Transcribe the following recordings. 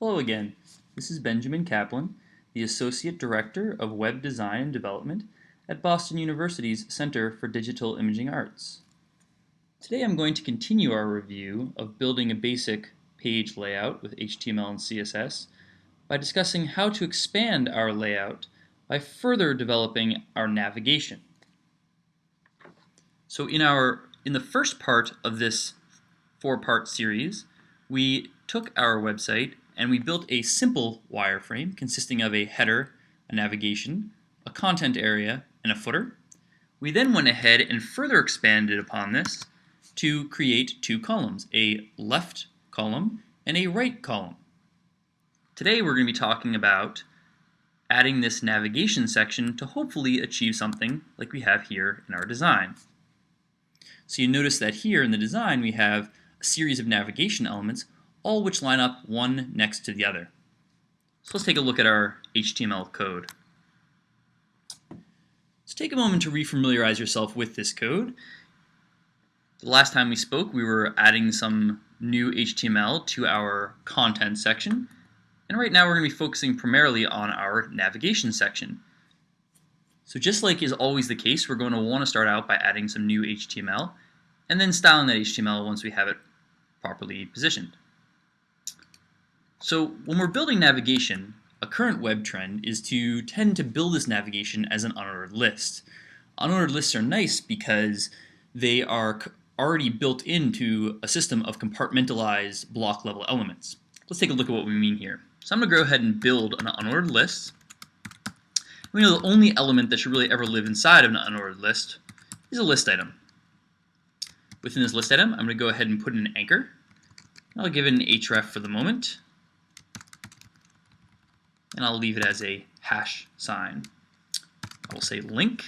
Hello again. This is Benjamin Kaplan, the Associate Director of Web Design and Development at Boston University's Center for Digital Imaging Arts. Today I'm going to continue our review of building a basic page layout with HTML and CSS by discussing how to expand our layout by further developing our navigation. So in the first part of this four-part series, we took our website and we built a simple wireframe consisting of a header, a navigation, a content area, and a footer. We then went ahead and further expanded upon this to create two columns, a left column and a right column. Today we're going to be talking about adding this navigation section to hopefully achieve something like we have here in our design. So you notice that here in the design we have a series of navigation elements, all which line up one next to the other. So let's take a look at our HTML code. So take a moment to refamiliarize yourself with this code. The last time we spoke, we were adding some new HTML to our content section, and right now we're going to be focusing primarily on our navigation section. So just like is always the case, we're going to want to start out by adding some new HTML and then styling that HTML once we have it properly positioned. So when we're building navigation, a current web trend is to tend to build this navigation as an unordered list. Unordered lists are nice because they are already built into a system of compartmentalized block level elements. Let's take a look at what we mean here. So I'm going to go ahead and build an unordered list. We know the only element that should really ever live inside of an unordered list is a list item. Within this list item, I'm going to go ahead and put in an anchor. I'll give it an href for the moment, and I'll leave it as a hash sign. I will say link,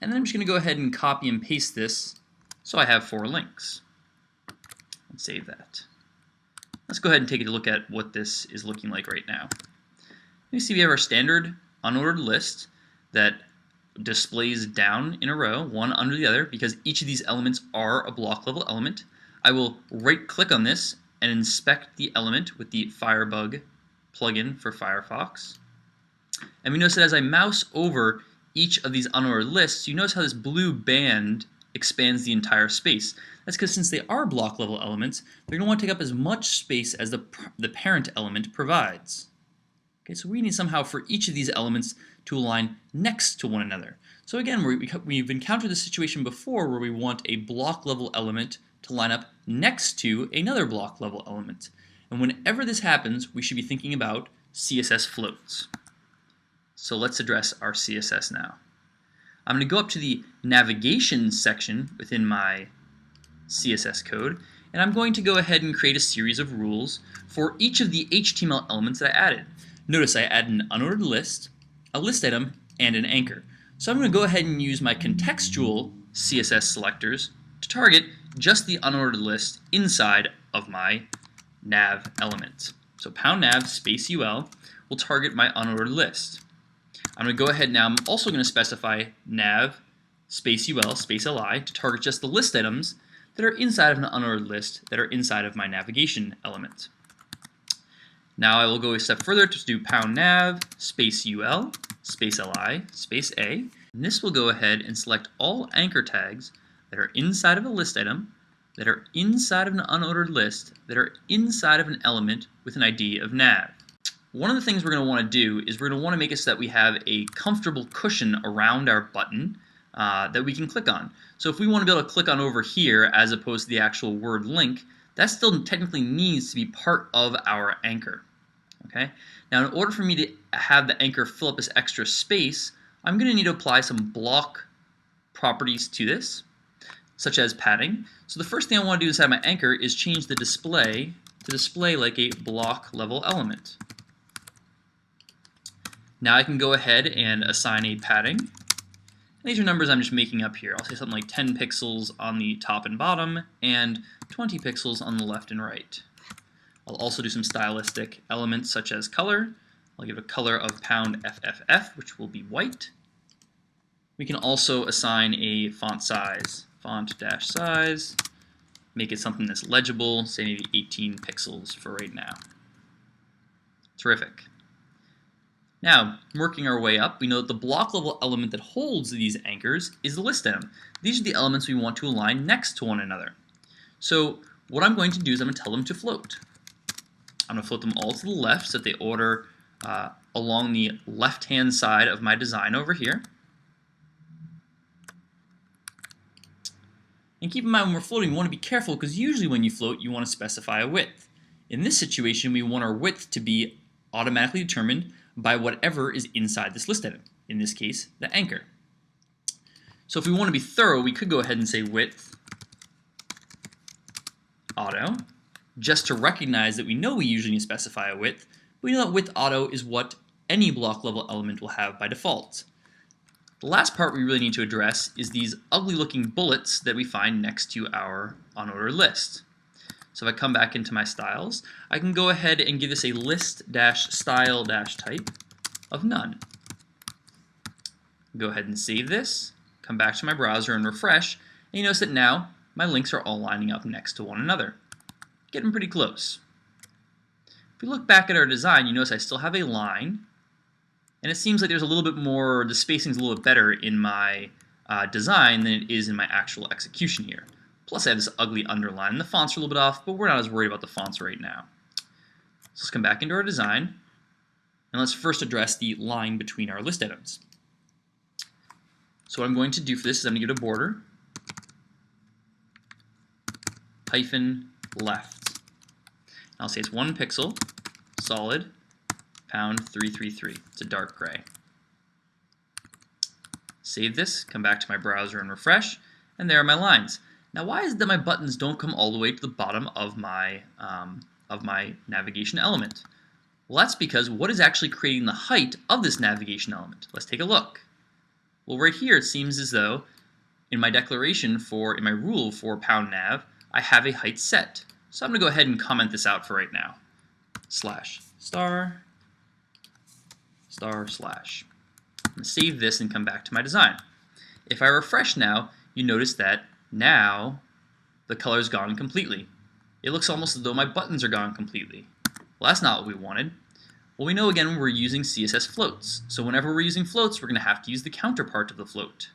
and then I'm just going to go ahead and copy and paste this so I have 4 links. And save that. Let's go ahead and take a look at what this is looking like right now. You see we have our standard unordered list that displays down in a row, one under the other, because each of these elements are a block level element. I will right click on this and inspect the element with the Firebug plugin for Firefox. And we notice that as I mouse over each of these unordered lists, you notice how this blue band expands the entire space. That's because since they are block level elements, they're going to want to take up as much space as the parent element provides. Okay, so we need somehow for each of these elements to align next to one another. So again, we've encountered this situation before where we want a block level element to line up next to another block level element. And whenever this happens, we should be thinking about CSS floats. So let's address our CSS now. I'm going to go up to the navigation section within my CSS code, and I'm going to go ahead and create a series of rules for each of the HTML elements that I added. Notice I added an unordered list, a list item, and an anchor. So I'm going to go ahead and use my contextual CSS selectors to target just the unordered list inside of my nav element. So #nav space ul will target my unordered list. I'm going to go ahead now, I'm also going to specify nav space ul space li to target just the list items that are inside of an unordered list that are inside of my navigation element. Now I will go a step further to do #nav space ul space li space a, and this will go ahead and select all anchor tags that are inside of a list item, that are inside of an unordered list, that are inside of an element with an ID of nav. One of the things we're going to want to do is we're going to want to make it so that we have a comfortable cushion around our button that we can click on. So if we want to be able to click on over here as opposed to the actual word link, that still technically needs to be part of our anchor. Okay? Now in order for me to have the anchor fill up this extra space, I'm going to need to apply some block properties to this, such as padding. So the first thing I want to do inside my anchor is change the display to display like a block level element. Now I can go ahead and assign a padding. And these are numbers I'm just making up here. I'll say something like 10 pixels on the top and bottom and 20 pixels on the left and right. I'll also do some stylistic elements such as color. I'll give it a color of #FFF, which will be white. We can also assign a font size, font-size, make it something that's legible, say maybe 18 pixels for right now. Terrific. Now, working our way up, we know that the block level element that holds these anchors is the list item. These are the elements we want to align next to one another. So what I'm going to do is I'm going to tell them to float. I'm going to float them all to the left so that they order along the left-hand side of my design over here. And keep in mind when we're floating, we want to be careful because usually when you float, you want to specify a width. In this situation, we want our width to be automatically determined by whatever is inside this list item, in this case, the anchor. So if we want to be thorough, we could go ahead and say width auto, just to recognize that we know we usually need to specify a width, but we know that width auto is what any block level element will have by default. The last part we really need to address is these ugly looking bullets that we find next to our unordered list. So if I come back into my styles, I can go ahead and give this a list-style-type of none. Go ahead and save this, come back to my browser and refresh, and you notice that now my links are all lining up next to one another. Getting pretty close. If we look back at our design, you notice I still have a line, and it seems like there's a little bit more, the spacing's a little bit better in my design than it is in my actual execution here. Plus I have this ugly underline. The fonts are a little bit off, but we're not as worried about the fonts right now. So let's come back into our design, and let's first address the line between our list items. So what I'm going to do for this is I'm going to give it a border, hyphen left. I'll say it's 1 pixel, solid, pound 333. It's a dark gray. Save this, come back to my browser and refresh, and there are my lines. Now why is it that my buttons don't come all the way to the bottom of my navigation element? Well, that's because what is actually creating the height of this navigation element? Let's take a look. Well, right here it seems as though in my declaration in my rule for pound nav, I have a height set. So I'm going to go ahead and comment this out for right now. Slash star slash. I'm going to save this and come back to my design. If I refresh now, you notice that now the color's gone completely. It looks almost as though my buttons are gone completely. Well, that's not what we wanted. Well, we know again we're using CSS floats. So whenever we're using floats, we're going to have to use the counterpart of the float.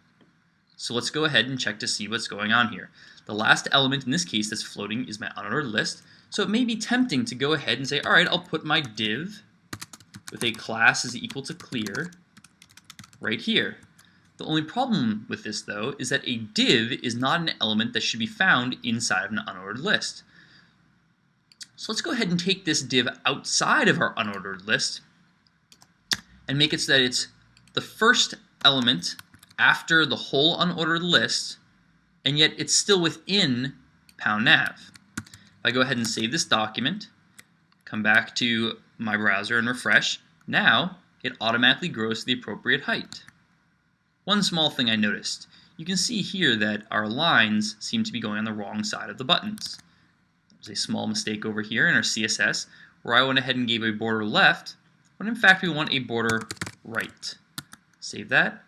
So let's go ahead and check to see what's going on here. The last element in this case that's floating is my unordered list. So it may be tempting to go ahead and say, all right, I'll put my div with a class is equal to clear right here. The only problem with this, though, is that a div is not an element that should be found inside of an unordered list. So let's go ahead and take this div outside of our unordered list and make it so that it's the first element after the whole unordered list, and yet it's still within pound nav. If I go ahead and save this document, come back to my browser and refresh, now it automatically grows to the appropriate height. One small thing I noticed. You can see here that our lines seem to be going on the wrong side of the buttons. There's a small mistake over here in our CSS where I went ahead and gave a border left, when in fact we want a border right. Save that,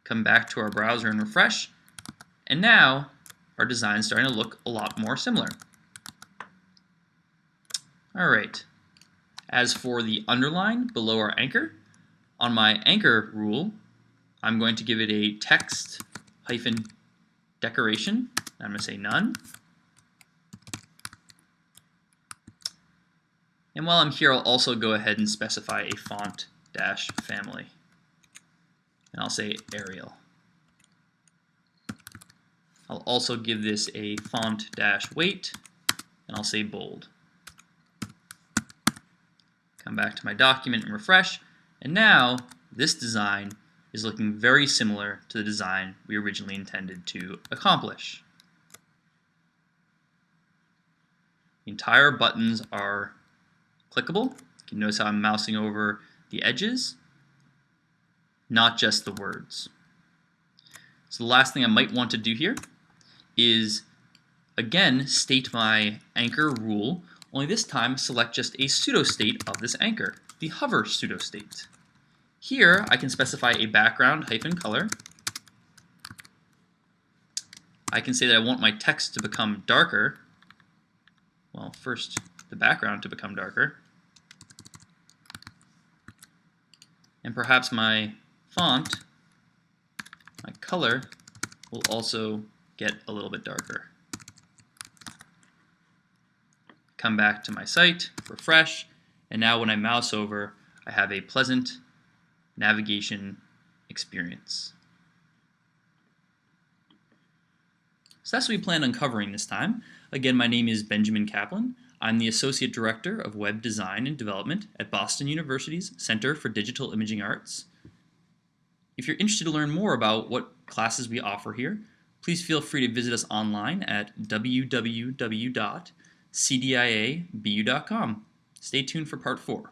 come back to our browser and refresh, and now our design is starting to look a lot more similar. Alright, as for the underline below our anchor, on my anchor rule, I'm going to give it a text hyphen decoration. I'm going to say none. And while I'm here, I'll also go ahead and specify a font dash family. And I'll say Arial. I'll also give this a font dash weight, and I'll say bold. Come back to my document and refresh, and now this design is looking very similar to the design we originally intended to accomplish. The entire buttons are clickable. You can notice how I'm mousing over the edges, not just the words. So the last thing I might want to do here is, again, state my anchor rule, only this time select just a pseudostate of this anchor, the hover pseudostate. Here, I can specify a background hyphen color. I can say that I want my text to become darker. Well, first, the background to become darker. And perhaps my font, my color, will also get a little bit darker. Come back to my site, refresh, and now when I mouse over, I have a pleasant navigation experience. So that's what we plan on covering this time. Again, my name is Benjamin Kaplan. I'm the Associate Director of Web Design and Development at Boston University's Center for Digital Imaging Arts. If you're interested to learn more about what classes we offer here, please feel free to visit us online at www.cdiabu.com. Stay tuned for part 4.